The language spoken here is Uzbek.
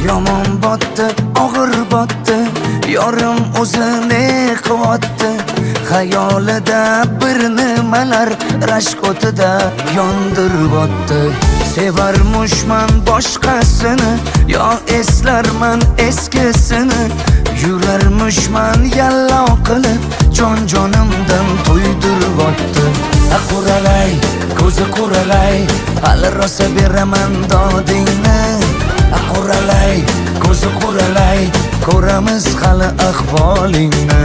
Yomon botdi, og'ir botdi, yorim o'zini qilyapti. Xayolida bir nimalar rashk o'tida yondiryapti. Sevarmushman boshqasini, yo eslarman eskisini. Yurarmushman yallo qilib, jon-jonimdan to'ydiryapti. Quralay, ko'zi quralay, hali rosa beraman dodingni. Quralay, ko'zi quralay, ko'ramiz hali ahvolingni.